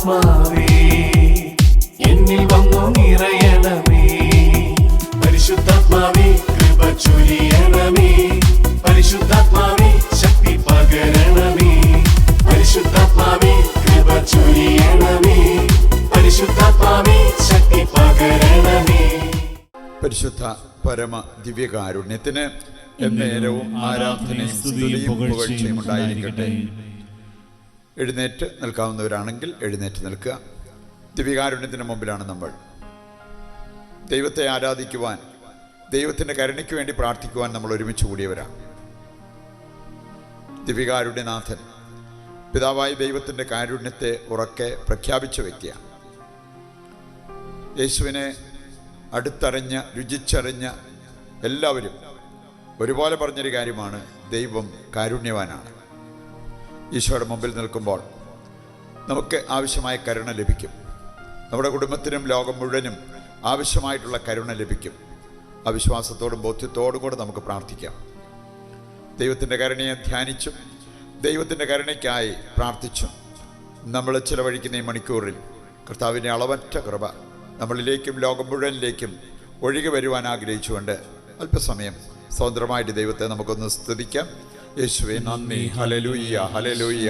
പരിശുദ്ധാത്മാവേ എന്നിൽ വന്നു നിറയണമേ. പരിശുദ്ധാത്മാവേ കൃപ ചൊരിയണമേ. പരിശുദ്ധാത്മാവേ ശക്തി പകരണമേ. പരിശുദ്ധാത്മാവേ കൃപ ചൊരിയണമേ. പരിശുദ്ധാത്മാവേ ശക്തി പകരണമേ. പരിശുദ്ധ പരമ ദിവ്യകാരുണ്യത്തിന് എന്നേരവും ആരാധനയും സ്തുതിയും പുകഴ്ചയും ഉണ്ടായിരിക്കട്ടെ. എഴുന്നേറ്റ് നിൽക്കാവുന്നവരാണെങ്കിൽ എഴുന്നേറ്റ് നിൽക്കുക. ദിവ്യകാരുണ്യത്തിന് മുമ്പിലാണ് നമ്മൾ. ദൈവത്തെ ആരാധിക്കുവാൻ, ദൈവത്തിൻ്റെ കരുണയ്ക്ക് വേണ്ടി പ്രാർത്ഥിക്കുവാൻ നമ്മൾ ഒരുമിച്ച് കൂടിയവരാണ്. ദിവ്യകാരുണ്യനാഥൻ പിതാവായ ദൈവത്തിൻ്റെ കാരുണ്യത്തെ ഉറക്കെ പ്രഖ്യാപിച്ച വ്യക്തിയാണ്. യേശുവിനെ അടുത്തറിഞ്ഞ, രുചിച്ചറിഞ്ഞ എല്ലാവരും ഒരുപോലെ പറഞ്ഞൊരു കാര്യമാണ്, ദൈവം കാരുണ്യവാനാണ്. ഈശോയുടെ മുമ്പിൽ നിൽക്കുമ്പോൾ നമുക്ക് ആവശ്യമായ കരുണ ലഭിക്കും. നമ്മുടെ കുടുംബത്തിനും ലോകം മുഴുവനും ആവശ്യമായിട്ടുള്ള കരുണ ലഭിക്കും. ആ വിശ്വാസത്തോടും ബോധ്യത്തോടും കൂടെ നമുക്ക് പ്രാർത്ഥിക്കാം. ദൈവത്തിൻ്റെ കരുണയെ ധ്യാനിച്ചും ദൈവത്തിൻ്റെ കരുണയ്ക്കായി പ്രാർത്ഥിച്ചും നമ്മൾ ചിലവഴിക്കുന്ന ഈ മണിക്കൂറിൽ കർത്താവിൻ്റെ അളവറ്റ കൃപ നമ്മളിലേക്കും ലോകം മുഴുവനിലേക്കും ഒഴുകി വരുവാൻ ആഗ്രഹിച്ചുകൊണ്ട് അല്പസമയം സ്വതന്ത്രമായിട്ട് ദൈവത്തെ നമുക്കൊന്ന് സ്തുതിക്കാം. യേശുവേ നന്ദി, ഹല്ലേലൂയ, ഹല്ലേലൂയ.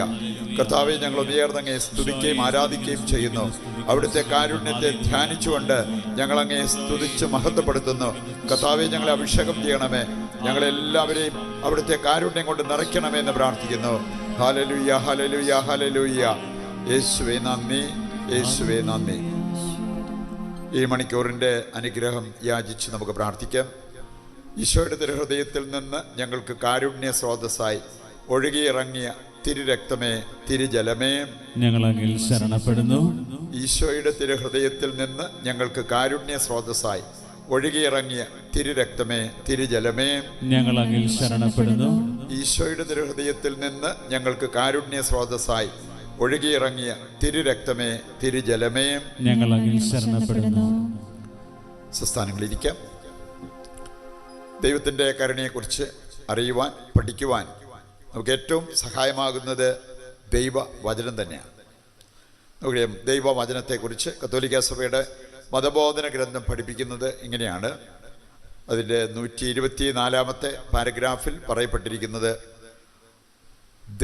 കർത്താവെ, ഞങ്ങൾ ഉയർന്നങ്ങയെ സ്തുതിക്കുകയും ആരാധിക്കുകയും ചെയ്യുന്നു. അവിടുത്തെ കാരുണ്യത്തെ ധ്യാനിച്ചുകൊണ്ട് ഞങ്ങളങ്ങയെ സ്തുതിച്ച് മഹത്വപ്പെടുത്തുന്നു. കർത്താവെ, ഞങ്ങളെ അഭിഷേകം ചെയ്യണമേ. ഞങ്ങളെല്ലാവരെയും അവിടുത്തെ കാരുണ്യം കൊണ്ട് നിറയ്ക്കണമേ എന്ന് പ്രാർത്ഥിക്കുന്നു. Hallelujah, hallelujah, hallelujah. യേശുവേ നന്ദി, യേശുവേ നന്ദി. ഈ മണിക്കൂറിൻ്റെ അനുഗ്രഹം യാചിച്ച് നമുക്ക് പ്രാർത്ഥിക്കാം. ഈശോയുടെ തിരുഹൃദയത്തിൽ നിന്ന് ഞങ്ങൾക്ക് കാരുണ്യ സ്രോതസ്സായി ഒഴുകിയിറങ്ങിയ തിരുരക്തമേ, തിരുജലമേ, ഞങ്ങൾ അങ്ങിൽ ശരണപ്പെടുന്നു. ഈശോയുടെ തിരുഹൃദയത്തിൽ നിന്ന് ഞങ്ങൾക്ക് കാരുണ്യ സ്രോതസ്സായി ഒഴുകിയിറങ്ങിയ തിരുരക്തമേ, തിരുജലമേ, ഞങ്ങൾ അങ്ങിൽ ശരണപ്പെടുന്നു. ഈശോയുടെ തിരുഹൃദയത്തിൽ നിന്ന് ഞങ്ങൾക്ക് കാരുണ്യ സ്രോതസ്സായി ഒഴുകിയിറങ്ങിയ തിരുരക്തമേ, തിരുജലമേ, ഞങ്ങൾ അങ്ങിൽ ശരണപ്പെടുന്നു. സംസ്ഥാനങ്ങളിരിക്കാം. ദൈവത്തിൻ്റെ കരുണയെക്കുറിച്ച് അറിയുവാൻ, പഠിക്കുവാൻ നമുക്ക് ഏറ്റവും സഹായമാകുന്നത് ദൈവവചനം തന്നെയാണ്. നമുക്കറിയാം, ദൈവവചനത്തെക്കുറിച്ച് കത്തോലിക്ക സഭയുടെ മതബോധന ഗ്രന്ഥം പഠിപ്പിക്കുന്നത് ഇങ്ങനെയാണ്. അതിൻ്റെ 124 പാരഗ്രാഫിൽ പറയപ്പെട്ടിരിക്കുന്നത്,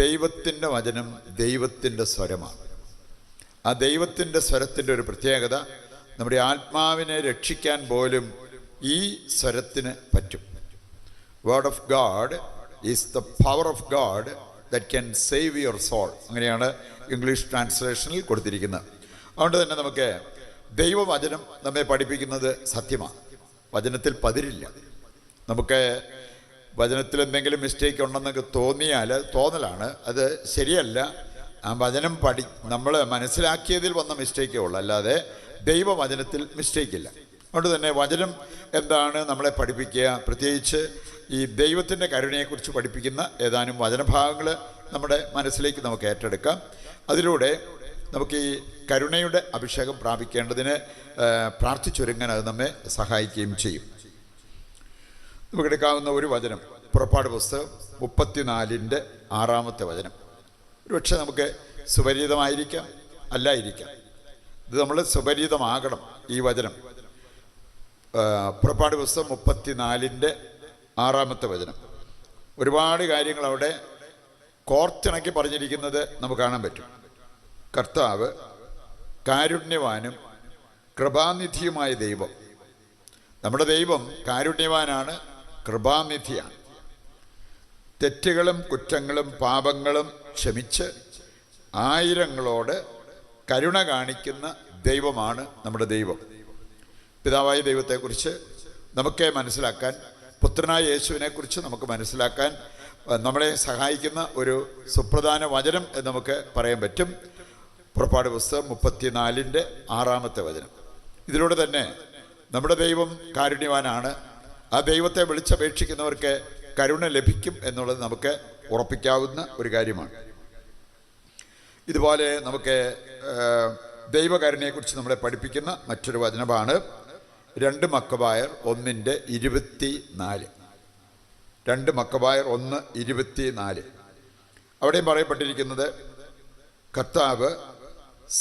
ദൈവത്തിൻ്റെ വചനം ദൈവത്തിൻ്റെ സ്വരമാണ്. ആ ദൈവത്തിൻ്റെ സ്വരത്തിൻ്റെ ഒരു പ്രത്യേകത, നമ്മുടെ ആത്മാവിനെ രക്ഷിക്കാൻ പോലും ഈ സ്വരത്തിന് പറ്റും. Word of God is the power of God that can save your soul. അങ്ങനെയാണ് ഇംഗ്ലീഷ് ട്രാൻസ്ലേഷനിൽ കൊടുത്തിരിക്കുന്നത്. അതുകൊണ്ട് തന്നെ നമുക്ക് ദൈവവചനം നമ്മെ പഠിപ്പിക്കുന്നത് സത്യമാണ്. വചനത്തിൽ പതിരില്ല. നമുക്ക് വചനത്തിൽ എന്തെങ്കിലും മിസ്റ്റേക്ക് ഉണ്ടെന്നൊക്കെ തോന്നിയാൽ തോന്നലാണ്, അത് ശരിയല്ല. ആ വചനം നമ്മൾ മനസ്സിലാക്കിയതിൽ വന്ന മിസ്റ്റേക്കേ ഉള്ളൂ, അല്ലാതെ ദൈവവചനത്തിൽ മിസ്റ്റേക്കില്ല. അതുകൊണ്ട് തന്നെ വചനം എന്താണ് നമ്മളെ പഠിപ്പിക്കുക, പ്രത്യേകിച്ച് ഈ ദൈവത്തിൻ്റെ കരുണയെക്കുറിച്ച് പഠിപ്പിക്കുന്ന ഏതാനും വചനഭാഗങ്ങൾ നമ്മുടെ മനസ്സിലേക്ക് നമുക്ക് ഏറ്റെടുക്കാം. അതിലൂടെ നമുക്ക് ഈ കരുണയുടെ അഭിഷേകം പ്രാപിക്കേണ്ടതിന് പ്രാർത്ഥിച്ചൊരുങ്ങാൻ അത് നമ്മെ സഹായിക്കുകയും ചെയ്യും. നമുക്കെടുക്കാവുന്ന ഒരു വചനം, പുറപ്പാട് പുസ്തകം 34-6 വചനം. ഒരുപക്ഷെ നമുക്ക് സുപരിചിതമായിരിക്കാം, അല്ലായിരിക്കാം. ഇത് നമ്മൾ സുപരിചിതമാകണം ഈ വചനം. പുറപ്പാട് പുസ്തകം 34-6 വചനം. ഒരുപാട് കാര്യങ്ങൾ അവിടെ കോർത്തിണക്കി പറഞ്ഞിരിക്കുന്നത് നമുക്ക് കാണാൻ പറ്റും. കർത്താവ് കാരുണ്യവാനും കൃപാനിധിയുമായ ദൈവം. നമ്മുടെ ദൈവം കാരുണ്യവാനാണ്, കൃപാനിധിയാണ്. തെറ്റുകളും കുറ്റങ്ങളും പാപങ്ങളും ക്ഷമിച്ച് ആയിരങ്ങളോട് കരുണ കാണിക്കുന്ന ദൈവമാണ് നമ്മുടെ ദൈവം. പിതാവായ ദൈവത്തെക്കുറിച്ച് നമുക്ക് മനസ്സിലാക്കാൻ, പുത്രനായ യേശുവിനെക്കുറിച്ച് നമുക്ക് മനസ്സിലാക്കാൻ നമ്മളെ സഹായിക്കുന്ന ഒരു സുപ്രധാന വചനം എന്ന് നമുക്ക് പറയാൻ പറ്റും. പുറപ്പാട് പുസ്തകം 34-6 വചനം. ഇതിലൂടെ തന്നെ നമ്മുടെ ദൈവം കാരുണ്യവാനാണ്. ആ ദൈവത്തെ വിളിച്ചപേക്ഷിക്കുന്നവർക്ക് കരുണ ലഭിക്കും എന്നുള്ളത് നമുക്ക് ഉറപ്പിക്കാവുന്ന ഒരു കാര്യമാണ്. ഇതുപോലെ നമുക്ക് ദൈവകരുണയെക്കുറിച്ച് നമ്മളെ പഠിപ്പിക്കുന്ന മറ്റൊരു വചനമാണ് 2 മക്കബായർ 1:24. 2 മക്കബായർ 1:24. അവിടെയും പറയപ്പെട്ടിരിക്കുന്നത്, കർത്താവ്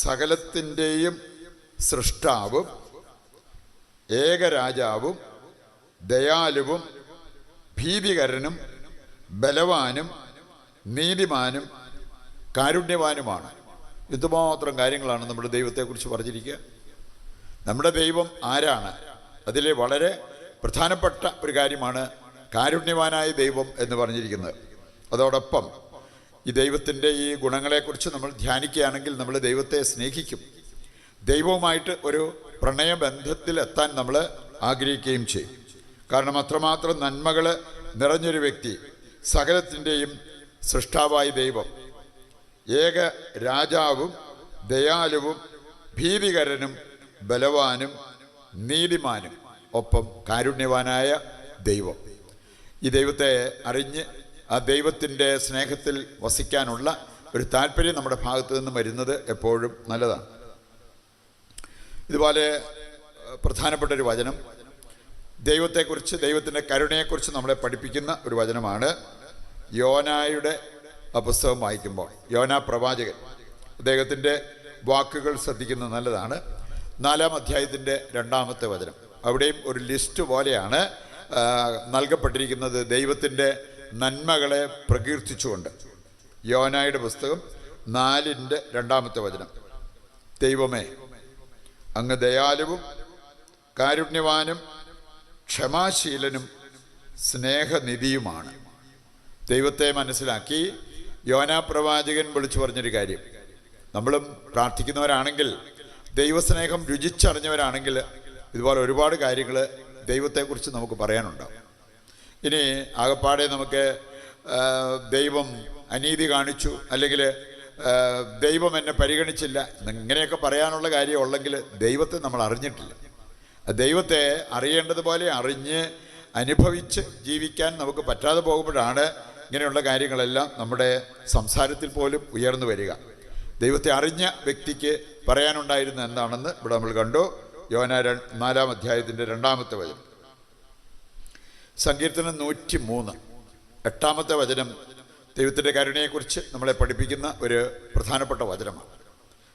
സകലത്തിൻ്റെയും സൃഷ്ടാവും ഏകരാജാവും ദയാലുവും ഭീതികരനും ബലവാനും നീതിമാനും കാരുണ്യവാനുമാണ്. ഇതുമാത്രം കാര്യങ്ങളാണ് നമ്മുടെ ദൈവത്തെക്കുറിച്ച് പറഞ്ഞിരിക്കുക. നമ്മുടെ ദൈവം ആരാണ്? അതിലെ വളരെ പ്രധാനപ്പെട്ട ഒരു കാര്യമാണ് കാരുണ്യവാനായ ദൈവം എന്ന് പറഞ്ഞിരിക്കുന്നത്. അതോടൊപ്പം ഈ ദൈവത്തിൻ്റെ ഈ ഗുണങ്ങളെക്കുറിച്ച് നമ്മൾ ധ്യാനിക്കുകയാണെങ്കിൽ നമ്മൾ ദൈവത്തെ സ്നേഹിക്കും. ദൈവവുമായിട്ട് ഒരു പ്രണയബന്ധത്തിലെത്താൻ നമ്മൾ ആഗ്രഹിക്കുകയും ചെയ്യും. കാരണം അത്രമാത്രം നന്മകൾ നിറഞ്ഞൊരു വ്യക്തി, സകലത്തിൻ്റെയും സൃഷ്ടാവായ ദൈവം, ഏക രാജാവും ദയാലുവും ഭീതികരനും ബലവാനും നീതിമാനും ഒപ്പം കാരുണ്യവാനായ ദൈവം. ഈ ദൈവത്തെ അറിഞ്ഞ് ആ ദൈവത്തിൻ്റെ സ്നേഹത്തിൽ വസിക്കാനുള്ള ഒരു താല്പര്യം നമ്മുടെ ഭാഗത്തു നിന്ന് വരുന്നത് എപ്പോഴും നല്ലതാണ്. ഇതുപോലെ പ്രധാനപ്പെട്ടൊരു വചനം, ദൈവത്തെക്കുറിച്ച്, ദൈവത്തിൻ്റെ കരുണയെക്കുറിച്ച് നമ്മളെ പഠിപ്പിക്കുന്ന ഒരു വചനമാണ് യോനായുടെ പുസ്തകം വായിക്കുമ്പോൾ. യോനാ പ്രവാചകൻ, അദ്ദേഹത്തിൻ്റെ വാക്കുകൾ ശ്രദ്ധിക്കുന്നത് നല്ലതാണ്. 4-ാം അധ്യായത്തിൻ്റെ 2-ാമത്തെ വചനം. അവിടെയും ഒരു ലിസ്റ്റ് പോലെയാണ് നൽകപ്പെട്ടിരിക്കുന്നത് ദൈവത്തിൻ്റെ നന്മകളെ പ്രകീർത്തിച്ചുകൊണ്ട്. യോനായുടെ പുസ്തകം 4-ന്റെ 2-ാമത്തെ വചനം. ദൈവമേ, അങ്ങ് ദയാലുവും കാരുണ്യവാനും ക്ഷമാശീലനും സ്നേഹനിധിയുമാണ്. ദൈവത്തെ മനസ്സിലാക്കി യോനാ പ്രവാചകൻ വിളിച്ചു പറഞ്ഞൊരു കാര്യം, നമ്മളും പ്രാർത്ഥിക്കുന്നവരാണെങ്കിൽ, ദൈവസ്നേഹം രുചിച്ചറിഞ്ഞവരാണെങ്കിൽ ഇതുപോലെ ഒരുപാട് കാര്യങ്ങൾ ദൈവത്തെക്കുറിച്ച് നമുക്ക് പറയാനുണ്ടാവും. ഇനി ആകപ്പാടെ നമുക്ക് ദൈവം അനീതി കാണിച്ചു, അല്ലെങ്കിൽ ദൈവം എന്നെ പരിഗണിച്ചില്ല, ഇങ്ങനെയൊക്കെ പറയാനുള്ള കാര്യം ഉള്ളെങ്കിൽ ദൈവത്തെ നമ്മൾ അറിഞ്ഞിട്ടില്ല. ദൈവത്തെ അറിയേണ്ടതുപോലെ അറിഞ്ഞ് അനുഭവിച്ച് ജീവിക്കാൻ നമുക്ക് പറ്റാതെ പോകുമ്പോഴാണ് ഇങ്ങനെയുള്ള കാര്യങ്ങളെല്ലാം നമ്മുടെ സംസാരത്തിൽ പോലും ഉയർന്നു വരിക. ദൈവത്തെ അറിഞ്ഞ വ്യക്തിക്ക് പറയാനുണ്ടായിരുന്ന എന്താണെന്ന് ഇവിടെ നമ്മൾ കണ്ടു. യോനാ 4-ാം അധ്യായത്തിൻ്റെ 2-ാമത്തെ വചനം. സങ്കീർത്തനം 103 8-ാമത്തെ വചനം ദൈവത്തിൻ്റെ കരുണയെക്കുറിച്ച് നമ്മളെ പഠിപ്പിക്കുന്ന ഒരു പ്രധാനപ്പെട്ട വചനമാണ്.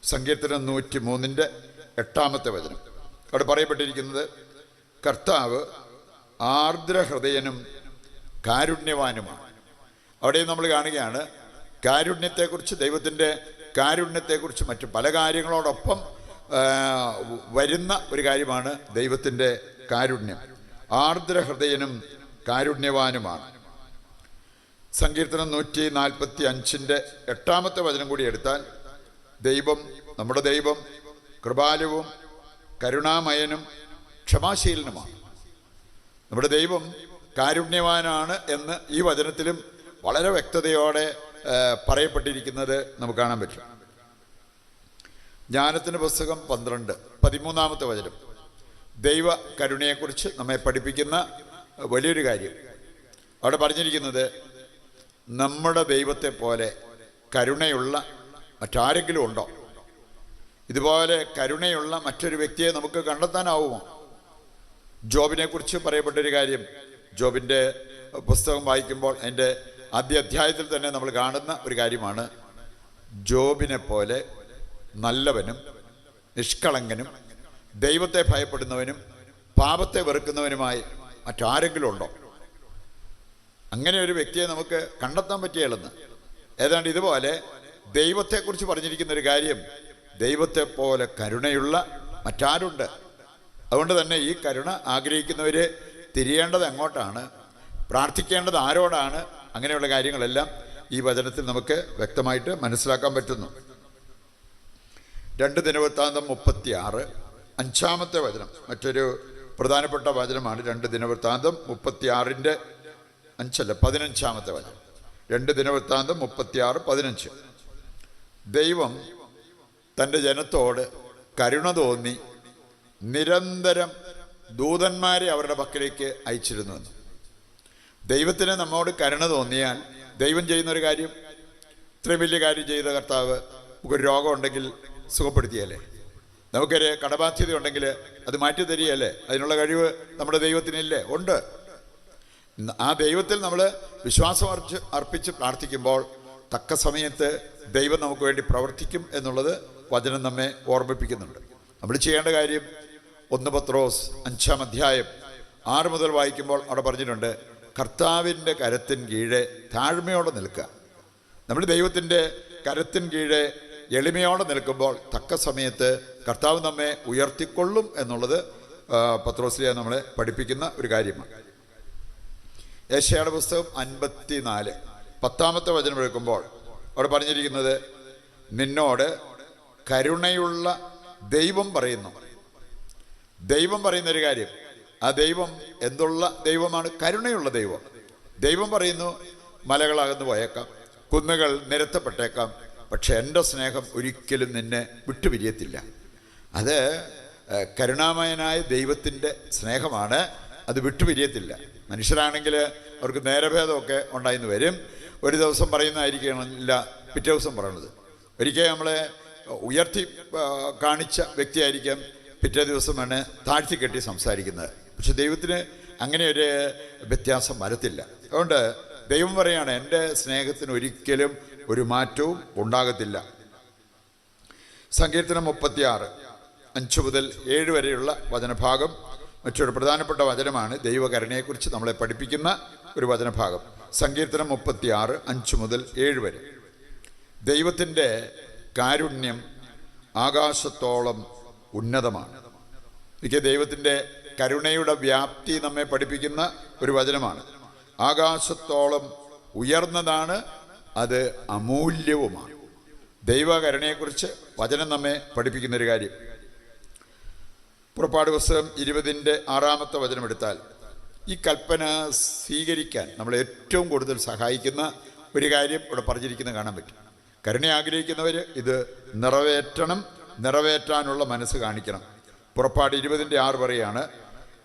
സങ്കീർത്തനം 103-ന്റെ 8-ാമത്തെ വചനം. അവിടെ പറയപ്പെട്ടിരിക്കുന്നത്, കർത്താവ് ആർദ്രഹൃദയനും കാരുണ്യവാനുമാണ്. അവിടെയും നമ്മൾ കാണുകയാണ് കാരുണ്യത്തെക്കുറിച്ച്, ദൈവത്തിൻ്റെ കാരുണ്യത്തെക്കുറിച്ച് മറ്റു പല കാര്യങ്ങളോടൊപ്പം വരുന്ന ഒരു കാര്യമാണ് ദൈവത്തിൻ്റെ കാരുണ്യം. ആർദ്രഹൃദയനും കാരുണ്യവാനുമാണ്. സങ്കീർത്തനം 145-ന്റെ 8-ാമത്തെ വചനം കൂടി എടുത്താൽ, ദൈവം, നമ്മുടെ ദൈവം കൃപാലുവും കരുണാമയനും ക്ഷമാശീലനുമാണ്. നമ്മുടെ ദൈവം കാരുണ്യവാനാണ് എന്ന് ഈ വചനത്തിലും വളരെ വ്യക്തതയോടെ പറയപ്പെട്ടിരിക്കുന്നത് നമുക്ക് കാണാൻ പറ്റും. ജ്ഞാനത്തിൻ്റെ പുസ്തകം 12-13-ാമത്തെ വചനം ദൈവ കരുണയെക്കുറിച്ച് നമ്മെ പഠിപ്പിക്കുന്ന വലിയൊരു കാര്യം. അവിടെ പറഞ്ഞിരിക്കുന്നത്, നമ്മുടെ ദൈവത്തെ പോലെ കരുണയുള്ള മറ്റാരെങ്കിലും ഉണ്ടോ? ഇതുപോലെ കരുണയുള്ള മറ്റൊരു വ്യക്തിയെ നമുക്ക് കണ്ടെത്താനാവുമോ? ജോബിനെ കുറിച്ച് പറയപ്പെട്ടൊരു കാര്യം, ജോബിൻ്റെ പുസ്തകം വായിക്കുമ്പോൾ അതിൻ്റെ ആദ്യ അധ്യായത്തിൽ തന്നെ നമ്മൾ കാണുന്ന ഒരു കാര്യമാണ്, ജോബിനെ പോലെ നല്ലവനും നിഷ്കളങ്കനും ദൈവത്തെ ഭയപ്പെടുന്നവനും പാപത്തെ വെറുക്കുന്നവനുമായി മറ്റാരെങ്കിലും ഉണ്ടോ? അങ്ങനെ ഒരു വ്യക്തിയെ നമുക്ക് കണ്ടെത്താൻ പറ്റിയാലെന്ന്. ഏതാണ്ട് ഇതുപോലെ ദൈവത്തെക്കുറിച്ച് പറഞ്ഞിരിക്കുന്ന ഒരു കാര്യം, ദൈവത്തെ പോലെ കരുണയുള്ള മറ്റാരുണ്ട്? അതുകൊണ്ട് തന്നെ ഈ കരുണ ആഗ്രഹിക്കുന്നവർ തിരിയേണ്ടത് എങ്ങോട്ടാണ്, പ്രാർത്ഥിക്കേണ്ടത് ആരോടാണ്, അങ്ങനെയുള്ള കാര്യങ്ങളെല്ലാം ഈ വചനത്തിൽ നമുക്ക് വ്യക്തമായിട്ട് മനസ്സിലാക്കാൻ പറ്റുന്നു. 2 ദിനവൃത്താന്തം 36 5-ാമത്തെ വചനം മറ്റൊരു പ്രധാനപ്പെട്ട വചനമാണ്. 2 ദിനവൃത്താന്തം 36-ന്റെ 15-ാമത്തെ വചനം. 2 ദിനവൃത്താന്തം 36-15. ദൈവം തൻ്റെ ജനത്തോട് കരുണ തോന്നി നിരന്തരം ദൂതന്മാരെ അവരുടെ പക്കലേക്ക് അയച്ചിരുന്നുവെന്ന്. ദൈവത്തിന് നമ്മോട് കരുണ തോന്നിയാൽ ദൈവം ചെയ്യുന്നൊരു കാര്യം, ഇത്രയും വലിയ കാര്യം ചെയ്ത കർത്താവ്, നമുക്കൊരു രോഗമുണ്ടെങ്കിൽ സുഖപ്പെടുത്തിയല്ലേ, നമുക്കൊരു കടബാധ്യത ഉണ്ടെങ്കിൽ അത് മാറ്റി തരികയല്ലേ, അതിനുള്ള കഴിവ് നമ്മുടെ ദൈവത്തിനില്ലേ? ഉണ്ട്. ആ ദൈവത്തിൽ നമ്മൾ വിശ്വാസം അർപ്പിച്ച് പ്രാർത്ഥിക്കുമ്പോൾ തക്ക സമയത്ത് ദൈവം നമുക്ക് വേണ്ടി പ്രവർത്തിക്കും എന്നുള്ളത് വചനം നമ്മെ ഓർമ്മിപ്പിക്കുന്നുണ്ട്. നമ്മൾ ചെയ്യേണ്ട കാര്യം 1 പത്രോസ് 5-ാം അധ്യായം 6 മുതൽ വായിക്കുമ്പോൾ അവിടെ പറഞ്ഞിട്ടുണ്ട്, കർത്താവിൻ്റെ കരത്തിന് കീഴെ താഴ്മയോടെ നിൽക്കുക. നമ്മൾ ദൈവത്തിൻ്റെ കരത്തിന് കീഴെ എളിമയോടെ നിൽക്കുമ്പോൾ തക്ക സമയത്ത് കർത്താവ് നമ്മെ ഉയർത്തിക്കൊള്ളും എന്നുള്ളത് പത്രോസ്ലിയ നമ്മളെ പഠിപ്പിക്കുന്ന ഒരു കാര്യമാണ്. യെശയ്യായുടെ പുസ്തകം 54 10-ാമത്തെ വചനം എടുക്കുമ്പോൾ അവിടെ പറഞ്ഞിരിക്കുന്നത്, നിന്നോട് കരുണയുള്ള ദൈവം പറയുന്നു. ദൈവം പറയുന്നൊരു കാര്യം, ആ ദൈവം എന്തുള്ള ദൈവമാണ്? കരുണയുള്ള ദൈവം. ദൈവം പറയുന്നു, മലകളകന്നു പോയേക്കാം, കുന്നുകൾ നിരത്തപ്പെട്ടേക്കാം, പക്ഷെ എൻ്റെ സ്നേഹം ഒരിക്കലും നിന്നെ വിട്ടുപിരിയത്തില്ല. അത് കരുണാമയനായ ദൈവത്തിൻ്റെ സ്നേഹമാണ്, അത് വിട്ടുപിരിയത്തില്ല. മനുഷ്യരാണെങ്കിൽ അവർക്ക് നേരഭേദമൊക്കെ ഉണ്ടായിന്ന് വരും. ഒരു ദിവസം പറയുന്നതായിരിക്കണില്ല പിറ്റേ ദിവസം പറയണത്. ഒരിക്കൽ നമ്മളെ ഉയർത്തി കാണിച്ച വ്യക്തിയായിരിക്കാം പിറ്റേ ദിവസം ആണ് താഴ്ത്തി കെട്ടി സംസാരിക്കുന്നത്. പക്ഷെ ദൈവത്തിന് അങ്ങനെ ഒരു വ്യത്യാസം വരത്തില്ല. അതുകൊണ്ട് ദൈവം പറയാണ്, എൻ്റെ സ്നേഹത്തിന് ഒരിക്കലും ഒരു മാറ്റവും ഉണ്ടാകത്തില്ല. സങ്കീർത്തനം 36 5 മുതൽ 7 വരെയുള്ള വചനഭാഗം മറ്റൊരു പ്രധാനപ്പെട്ട വചനമാണ്. ദൈവകരുണയെക്കുറിച്ച് നമ്മളെ പഠിപ്പിക്കുന്ന ഒരു വചനഭാഗം. സങ്കീർത്തനം 36 5 മുതൽ 7 വരെ. ദൈവത്തിൻ്റെ കാരുണ്യം ആകാശത്തോളം ഉന്നതമാണ്. എനിക്ക് ദൈവത്തിൻ്റെ കരുണയുടെ വ്യാപ്തി നമ്മെ പഠിപ്പിക്കുന്ന ഒരു വചനമാണ്. ആകാശത്തോളം ഉയർന്നതാണ്, അത് അമൂല്യവുമാണ്. ദൈവകരുണയെക്കുറിച്ച് വചനം നമ്മെ പഠിപ്പിക്കുന്നൊരു കാര്യം. പുറപ്പാട് പുസ്തകം 20-ാമത്തെ വചനം എടുത്താൽ, ഈ കൽപ്പന സ്വീകരിക്കാൻ നമ്മളെ ഏറ്റവും കൂടുതൽ സഹായിക്കുന്ന ഒരു കാര്യം ഇവിടെ പറഞ്ഞിരിക്കുന്നത് കാണാൻ പറ്റും. കരുണ ആഗ്രഹിക്കുന്നവർ ഇത് നിറവേറ്റാനുള്ള മനസ്സ് കാണിക്കണം. പുറപ്പാട് 20-6 പറയാണ്,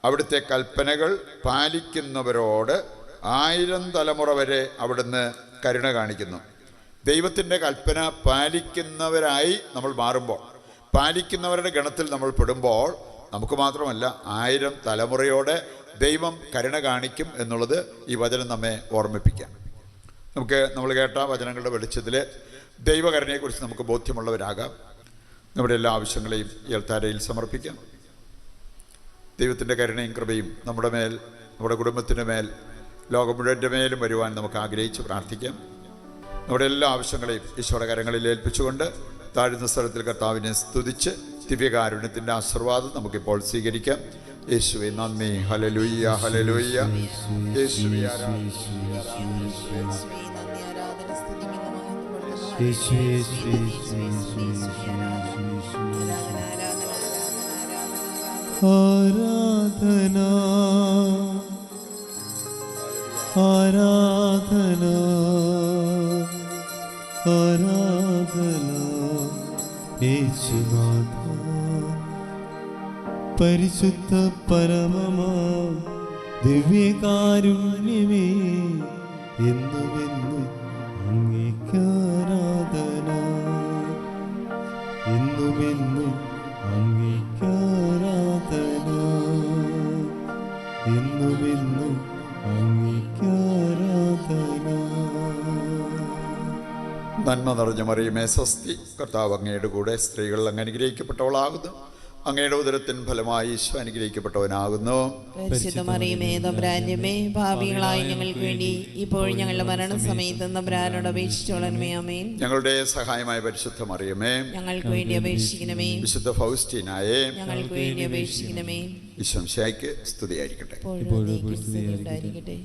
അവിടുത്തെ കൽപ്പനകൾ പാലിക്കുന്നവരോട് 1000 തലമുറ വരെ അവിടുന്ന് കരുണ കാണിക്കുന്നു. ദൈവത്തിൻ്റെ കൽപ്പന പാലിക്കുന്നവരായി നമ്മൾ മാറുമ്പോൾ, പാലിക്കുന്നവരുടെ ഗണത്തിൽ നമ്മൾ പെടുമ്പോൾ, നമുക്ക് മാത്രമല്ല 1000 തലമുറയോടെ ദൈവം കരുണ കാണിക്കും എന്നുള്ളത് ഈ വചനം നമ്മെ ഓർമ്മിപ്പിക്കാം. നമ്മൾ കേട്ട വചനങ്ങളുടെ വെളിച്ചത്തിൽ ദൈവകരുണയെക്കുറിച്ച് നമുക്ക് ബോധ്യമുള്ളവരാകാം. നമ്മുടെ എല്ലാ ആവശ്യങ്ങളെയും ഈ അൾത്താരയിൽ സമർപ്പിക്കാം. ദൈവത്തിൻ്റെ കരുണയും കൃപയും നമ്മുടെ മേൽ, നമ്മുടെ കുടുംബത്തിൻ്റെ മേൽ, ലോകം മുഴുവൻ്റെ മേലും വരുവാൻ നമുക്ക് ആഗ്രഹിച്ച് പ്രാർത്ഥിക്കാം. നമ്മുടെ എല്ലാ ആവശ്യങ്ങളെയും ഈശോയുടെ കരങ്ങളിൽ ഏൽപ്പിച്ചുകൊണ്ട് താഴ്ന്ന സ്ഥലത്തിൽ കർത്താവിനെ സ്തുതിച്ച് ദിവ്യകാരുണ്യത്തിൻ്റെ ആശീർവാദം നമുക്കിപ്പോൾ സ്വീകരിക്കാം. യേശുവേ നന്ദി, ഹല്ലേലൂയ, ഹല്ലേലൂയ. യേശുവേ ആരാധന, ആരാധന, ആരാധന യേശുനാഥ. പരിശുദ്ധ പരമമാ ദിവ്യകാരുണ്യമേ, എന്നുമെന്നും അങ്ങേക്കാരാധന, എന്നുമെന്നും അങ്ങേക്കാരാധന, എന്നുമെന്നും അങ്ങേക്കാരാധന. നന്മ നിറഞ്ഞ മറിയമേ സ്വസ്തി, കർത്താവ് അങ്ങയുടെ കൂടെ സ്ത്രീകൾ അങ്ങ് അനുഗ്രഹിക്കപ്പെട്ടവളാകുന്നു. അങ്ങയുടെ ഉദരത്തിൻ ഫലമായി ഈശോ അനുഗ്രഹിക്കപ്പെട്ടവനാകുന്നു. പരിശുദ്ധ മറിയമേ തമ്പുരാന്റമ്മേ, പാപികളായ ഞങ്ങൾക്ക് വേണ്ടി ഇപ്പോൾ ഞങ്ങളുടെ മരണസമയത്ത് തമ്പുരാനോട് അപേക്ഷിച്ചോളണമേ. ആമേൻ. ഞങ്ങളുടെ സഹായമായ പരിശുദ്ധ മറിയമേ, ഞങ്ങൾക്ക് വേണ്ടി അപേക്ഷിക്കണമേ. വിശുദ്ധ ഫൗസ്റ്റീനായേ, ഞങ്ങൾക്ക് വേണ്ടി അപേക്ഷിക്കണമേ. ഈശോമിശിഹായ്ക്ക് സ്തുതിയായിരിക്കട്ടെ. ഉണ്ടായിരിക്കട്ടെ.